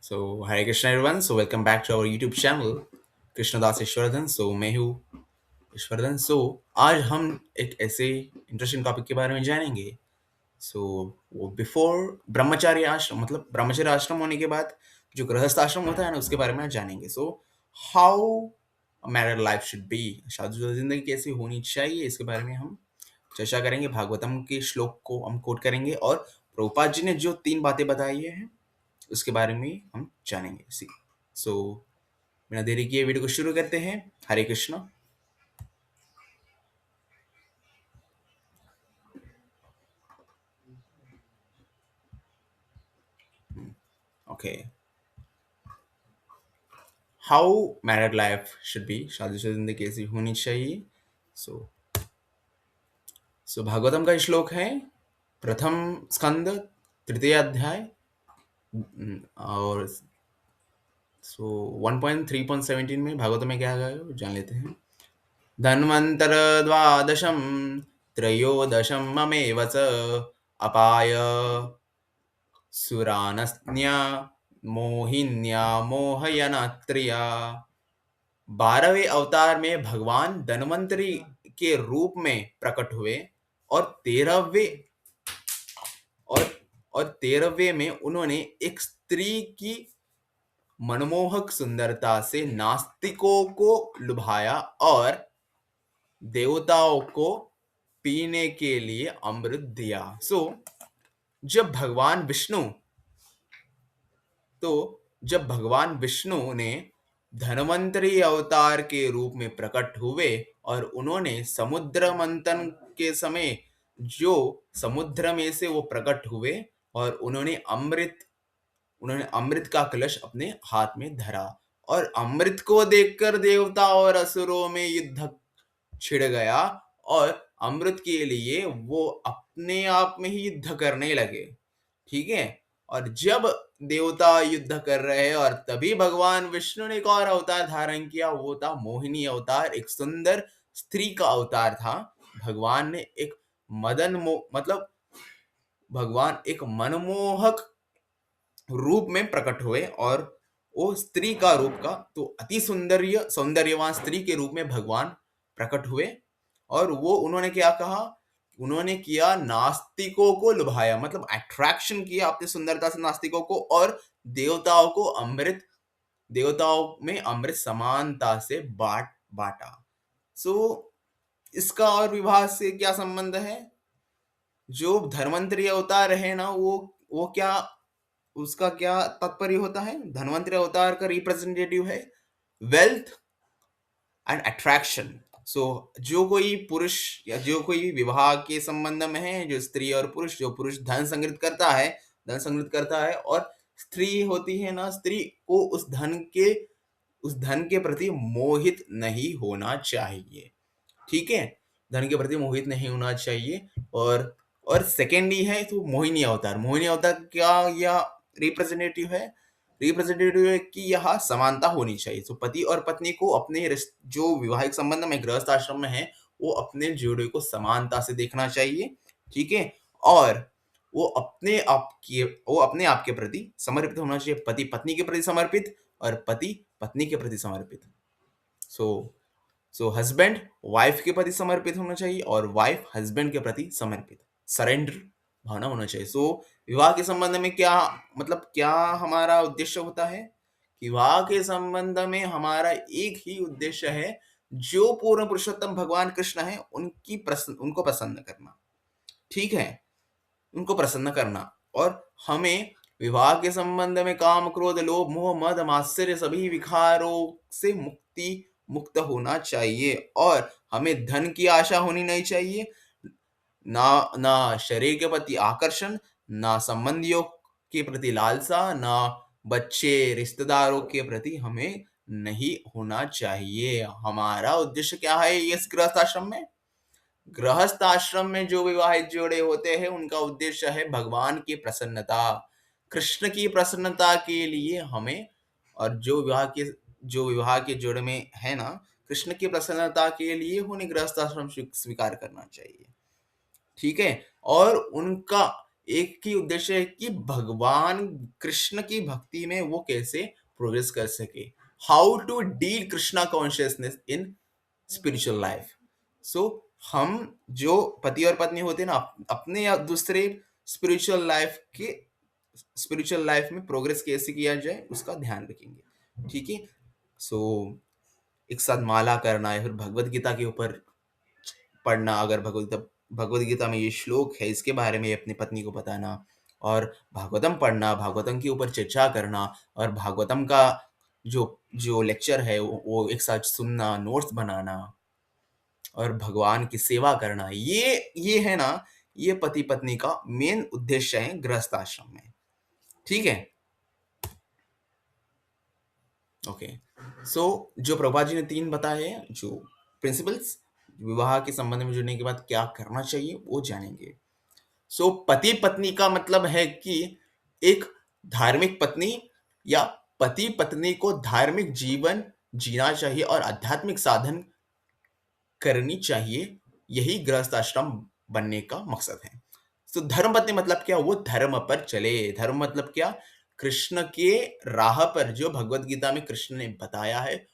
So, Hare Krishna everyone. So, welcome back to our YouTube channel, Krishnadas ईश्वरधन. So, मैं हूँ ईश्वरधन. So, आज हम एक ऐसे इंटरेस्टिंग टॉपिक के बारे में जानेंगे. So, वो बिफोर ब्रह्मचार्य आश्रम मतलब ब्रह्मचर्य आश्रम होने के बाद जो गृहस्थ आश्रम होता है ना उसके बारे में आज जानेंगे. So, how married life should be, शादीशुदा जिंदगी कैसी होनी चाहिए, इसके बारे में हम चर्चा करेंगे. भागवतम के श्लोक को हम कोट करेंगे और प्रभुपाद जी ने जो 3 बातें बताई हैं उसके बारे में हम जानेंगे. सी सो बिना देरी किए वीडियो को शुरू करते हैं. Hare Krishna. Okay, how married life should be, शादीशुदा जिंदगी कैसी होनी चाहिए. सो भागवतम का श्लोक है प्रथम स्कंद तृतीय अध्याय और 1.3.17 में भागवतम में क्या है जान लेते हैं. धन्वंतर द्वादशम त्रयोदशम ममेव च अपाय सुरानस्न्या मोहिन्या मोहयनात्रिया. 12वें अवतार में भगवान धन्वंतरी के रूप में प्रकट हुए और 13वें में उन्होंने एक स्त्री की मनमोहक सुंदरता से नास्तिकों को लुभाया और देवताओं को पीने के लिए अमृत दिया. जब भगवान विष्णु ने धन्वंतरी अवतार के रूप में प्रकट हुए और उन्होंने समुद्र मंथन के समय जो समुद्र में से वो प्रकट हुए और उन्होंने अमृत का कलश अपने हाथ में धरा और अमृत को देखकर देवता और असुरों में युद्ध छिड़ गया और अमृत के लिए वो अपने आप में ही युद्ध करने लगे. ठीक है, और जब देवता युद्ध कर रहे हैं और तभी भगवान विष्णु ने एक और अवतार धारण किया, वो था मोहिनी अवतार. एक सुंदर स्त्री का अवतार था. भगवान ने एक मतलब भगवान एक मनमोहक रूप में प्रकट हुए और वो स्त्री का रूप का तो अति सौंदर्यवान स्त्री के रूप में भगवान प्रकट हुए और वो उन्होंने क्या कहा, उन्होंने किया नास्तिकों को लुभाया, मतलब अट्रैक्शन किया अपनी सुंदरता से नास्तिकों को और देवताओं में अमृत समानता से बांटा. इसका और विवाह से क्या संबंध है. जो धन्वंतरी अवतार है ना वो क्या उसका क्या तात्पर्य होता है. धन्वंतरी अवतार का रिप्रेजेंटेटिव है वेल्थ एंड अट्रैक्शन. जो कोई पुरुष या जो कोई विवाह के संबंध में है, जो स्त्री और पुरुष, जो पुरुष धन संग्रहित करता है और स्त्री होती है ना, स्त्री को उस धन के प्रति मोहित नहीं होना चाहिए. ठीक है, धन के प्रति मोहित नहीं होना चाहिए. और सेकेंडली है तो मोहिनी अवतार क्या या रिप्रेजेंटेटिव है कि यह समानता होनी चाहिए. तो पति और पत्नी को अपने जो विवाहिक संबंध में गृहस्थ आश्रम में है वो अपने जोड़े को समानता से देखना चाहिए. ठीक है, और वो अपने आप के प्रति समर्पित होना चाहिए. पति पत्नी के प्रति समर्पित और पति पत्नी के प्रति समर्पित. सो हस्बैंड वाइफ के प्रति समर्पित होना चाहिए और वाइफ हस्बैंड के प्रति समर्पित सरेंडर भावना होना चाहिए. विवाह के संबंध में क्या हमारा उद्देश्य होता है. विवाह के संबंध में हमारा एक ही उद्देश्य है, जो पूर्ण पुरुषोत्तम भगवान कृष्ण है उनको प्रसन्न करना. ठीक है, उनको प्रसन्न करना. और हमें विवाह के संबंध में काम क्रोध लोभ मोह मद मात्सर्य सभी विकारों से मुक्त होना चाहिए और हमें धन की आशा होनी नहीं चाहिए. ना शरीर के प्रति आकर्षण, ना संबंधियों के प्रति लालसा, ना बच्चे रिश्तेदारों के प्रति हमें नहीं होना चाहिए. हमारा उद्देश्य क्या है इस गृहस्थ आश्रम में जो विवाहित जोड़े होते हैं उनका उद्देश्य है भगवान की प्रसन्नता, कृष्ण की प्रसन्नता के लिए हमें, और जो विवाह के जोड़े में है ना, कृष्ण की प्रसन्नता के लिए उन्हें गृहस्थ आश्रम स्वीकार करना चाहिए. ठीक है, और उनका एक ही उद्देश्य है कि भगवान कृष्ण की भक्ति में वो कैसे प्रोग्रेस कर सके, how to deal Krishna consciousness in spiritual life. So हम जो पति और पत्नी होते हैं ना, अपने या दूसरे स्पिरिचुअल लाइफ में प्रोग्रेस कैसे किया जाए उसका ध्यान रखेंगे, ठीक है। सो एक साथ माला करना या फिर भगवत गीता के ऊपर पढ़ना, अगर भगवत गीता में ये श्लोक है इसके बारे में अपनी पत्नी को बताना, और भागवतम पढ़ना, भागवतम के ऊपर चर्चा करना, और भागवतम का जो जो लेक्चर है वो एक साथ सुनना, नोट्स बनाना, और भगवान की सेवा करना, ये है ना, ये पति पत्नी का मेन उद्देश्य है गृहस्थ आश्रम में, ठीक है। ओके। सो जो प्रभुपाद जी ने 3 बताए हैं जो प्रिंसिपल्स, विवाह के संबंध में जुड़ने के बाद क्या करना चाहिए वो जानेंगे। सो पति पत्नी का मतलब है कि एक धार्मिक पत्नी या पति पत्नी को धार्मिक जीवन जीना चाहिए और आध्यात्मिक साधन करनी चाहिए, यही गृहस्थ आश्रम बनने का मकसद है। तो धर्म पत्नी मतलब क्या, वो धर्म पर चले। धर्म मतलब क्या, कृष्ण के राह पर, जो भगवत गीता में कृष्ण ने बताया है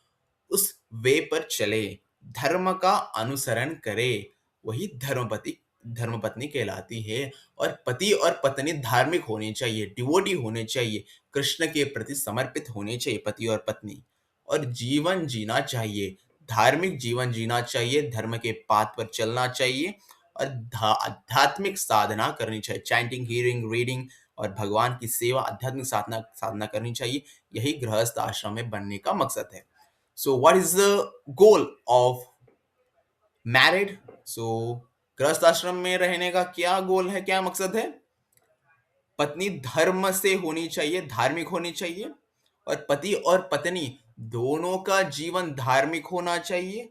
उस वे पर चले, धर्म का अनुसरण करे, वही धर्मपत्नी कहलाती है। और पति और पत्नी धार्मिक होने चाहिए, डिवोटी होने चाहिए, कृष्ण के प्रति समर्पित होने चाहिए पति और पत्नी, और जीवन जीना चाहिए, धार्मिक जीवन जीना चाहिए, धर्म के पाथ पर चलना चाहिए, और आध्यात्मिक साधना करनी चाहिए, चैंटिंग, हीयरिंग, रीडिंग, और भगवान की सेवा, आध्यात्मिक साधना साधना करनी चाहिए। यही गृहस्थ आश्रम में बनने का मकसद है। So what is the goal of married? So गृहस्थ आश्रम में रहने का क्या गोल है, क्या मकसद है? पत्नी धर्म से होनी चाहिए, धार्मिक होनी चाहिए, और पति और पत्नी दोनों का जीवन धार्मिक होना चाहिए,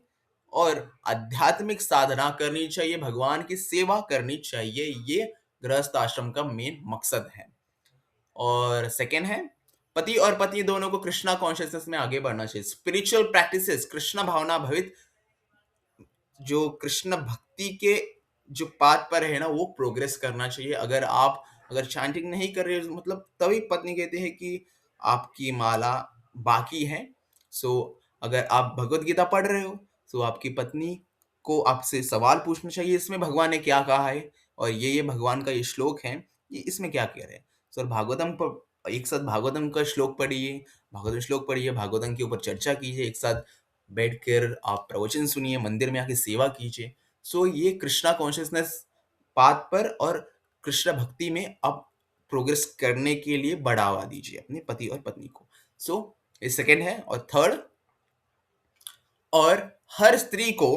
और आध्यात्मिक साधना करनी चाहिए, भगवान की सेवा करनी चाहिए। ये गृहस्थ आश्रम का मेन मकसद है। और सेकेंड है, पति और पत्नी दोनों को कृष्णा कॉन्शियसनेस में आगे बढ़ना चाहिए। स्पिरिचुअल प्रैक्टिसेस, कृष्ण भावना भवित, जो कृष्ण भक्ति के जो पाथ पर है ना, वो प्रोग्रेस करना चाहिए। अगर चैंटिंग नहीं कर रहे हो, मतलब तभी पत्नी कहते हैं कि आपकी माला बाकी है। सो अगर आप भगवत गीता पढ़ रहे हो, तो आपकी पत्नी को आपसे सवाल पूछना चाहिए, इसमें भगवान ने क्या कहा है, और ये भगवान का ये श्लोक है, ये इसमें क्या कह रहे हैं। सर भागवतम पर एक साथ भागवतम का श्लोक पढ़िए, भागवतम के ऊपर चर्चा कीजिए, एक साथ बैठकर आप प्रवचन सुनिए, मंदिर में आके सेवा कीजिए। सो ये कृष्णा कॉन्शियसनेस पाथ पर और कृष्ण भक्ति में आप प्रोग्रेस करने के लिए बढ़ावा दीजिए अपने पति और पत्नी को। सो ये सेकेंड है। और थर्ड, और हर स्त्री को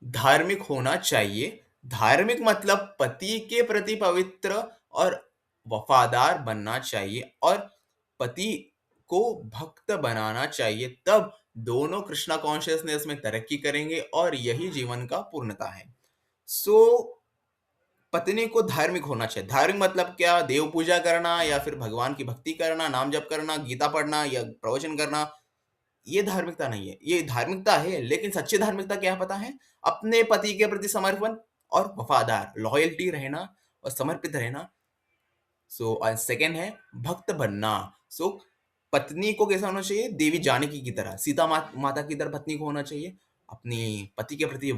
धार्मिक होना चाहिए। धार्मिक मतलब पति के प्रति पवित्र और वफादार बनना चाहिए, और पति को भक्त बनाना चाहिए, तब दोनों कृष्णा कॉन्शियसनेस में तरक्की करेंगे, और यही जीवन का पूर्णता है। सो पत्नी को धार्मिक होना चाहिए। धार्मिक मतलब क्या, देव पूजा करना या फिर भगवान की भक्ति करना, नाम जप करना, गीता पढ़ना या प्रवचन करना, ये धार्मिकता नहीं है। ये धार्मिकता है, लेकिन सच्ची धार्मिकता क्या पता है, अपने पति के प्रति समर्पण और वफादार, लॉयल्टी रहना और समर्पित रहना। सो सेकेंड है भक्त बनना। सो पत्नी को कैसा होना चाहिए, देवी जानकी की तरह, माता की तरह पत्नी को होना चाहिए, अपनी पति के प्रति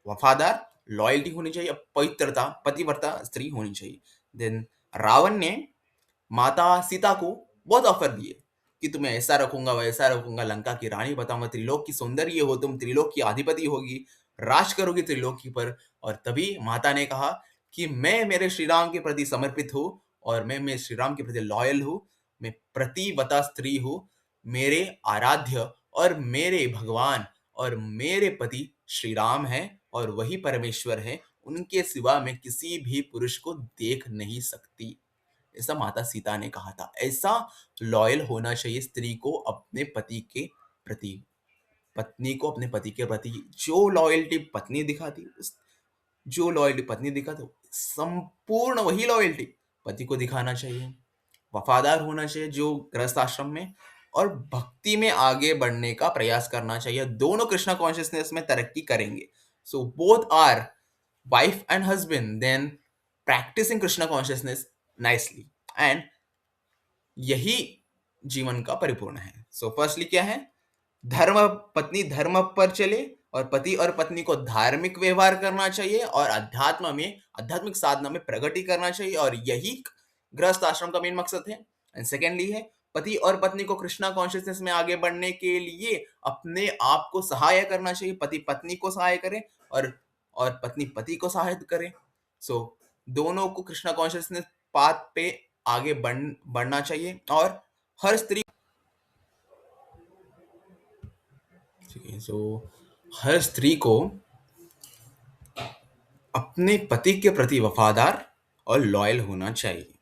वफादार, लॉयल्टी होनी चाहिए, पवित्रता, पतिव्रता स्त्री होनी चाहिए। देन रावण ने माता सीता को बहुत ऑफर दिए कि तुम्हें ऐसा रखूंगा, वैसा रखूंगा, लंका की रानी बताऊंगा, त्रिलोक की सौंदर्य हो तुम, त्रिलोक की अधिपति होगी, राज करोगी त्रिलोकी पर। और तभी माता ने कहा कि मैं मेरे श्री राम के प्रति समर्पित हूँ, और मैं श्री राम के प्रति लॉयल हूँ, मैं प्रतिव्रता स्त्री हूँ, मेरे आराध्य और मेरे भगवान और मेरे पति श्री राम हैं, और वही परमेश्वर है, उनके सिवा मैं किसी भी पुरुष को देख नहीं सकती, ऐसा माता सीता ने कहा था। ऐसा लॉयल होना चाहिए स्त्री को अपने पति के प्रति, पत्नी को अपने पति के प्रति, जो लॉयल्टी पत्नी दिखाती, जो लॉयल्टी पत्नी दिखाती, संपूर्ण वही लॉयल्टी पति को दिखाना चाहिए। वफादार होना चाहिए जो गृहस्थ आश्रम में, और भक्ति में आगे बढ़ने का प्रयास करना चाहिए। दोनों कृष्णा कॉन्शियसनेस में तरक्की करेंगे। So both are wife and husband, then practicing Krishna consciousness nicely, and यही जीवन का परिपूर्ण है। सो फर्स्टली क्या है, धर्म पत्नी धर्म पर चले और पति और पत्नी को धार्मिक व्यवहार करना चाहिए और अध्यात्म में आध्यात्मिक साधना में प्रगति करना चाहिए, और यही गृहस्थ आश्रम का मेन मकसद है। एंड सेकेंडली है, पति और पत्नी को कृष्णा कॉन्शियसनेस में आगे बढ़ने के लिए अपने आप को सहाय करना चाहिए। पति पत्नी को सहाय करे और पत्नी पति को सहायता करे। सो दोनों को कृष्णा कॉन्शियसनेस पाथ पे आगे बढ़ना चाहिए। और हर स्त्री, ठीक है, सो हर स्त्री को अपने पति के प्रति वफादार और लॉयल होना चाहिए,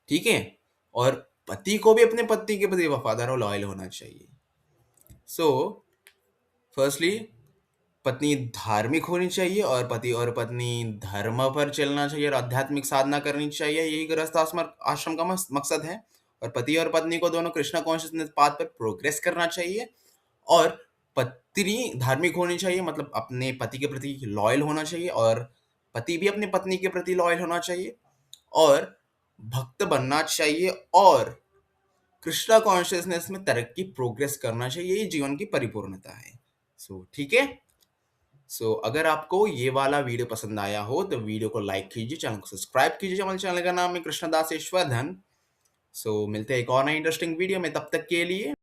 ठीक है, और पति को भी अपने पति के प्रति वफादार और लॉयल होना चाहिए। सो फर्स्टली पत्नी धार्मिक होनी चाहिए और पति और पत्नी धर्म पर चलना चाहिए और आध्यात्मिक साधना करनी चाहिए, यही गृहस्थ आश्रम का मकसद है। और पति और पत्नी को दोनों कृष्णा कॉन्शियसनेस पाथ पर प्रोग्रेस करना चाहिए, और पत्नी धार्मिक होनी चाहिए, मतलब अपने पति के प्रति लॉयल होना चाहिए, और पति भी अपने पत्नी के प्रति लॉयल होना चाहिए, और भक्त बनना चाहिए, और कृष्णा कॉन्शियसनेस में तरक्की प्रोग्रेस करना चाहिए, ये जीवन की परिपूर्णता है। सो ठीक है, सो अगर आपको ये वाला वीडियो पसंद आया हो तो वीडियो को लाइक कीजिए, चैनल को सब्सक्राइब कीजिए। हमारे चैनल का नाम है कृष्णदास ईश्वरधन। सो मिलते हैं एक और नई इंटरेस्टिंग वीडियो में, तब तक के लिए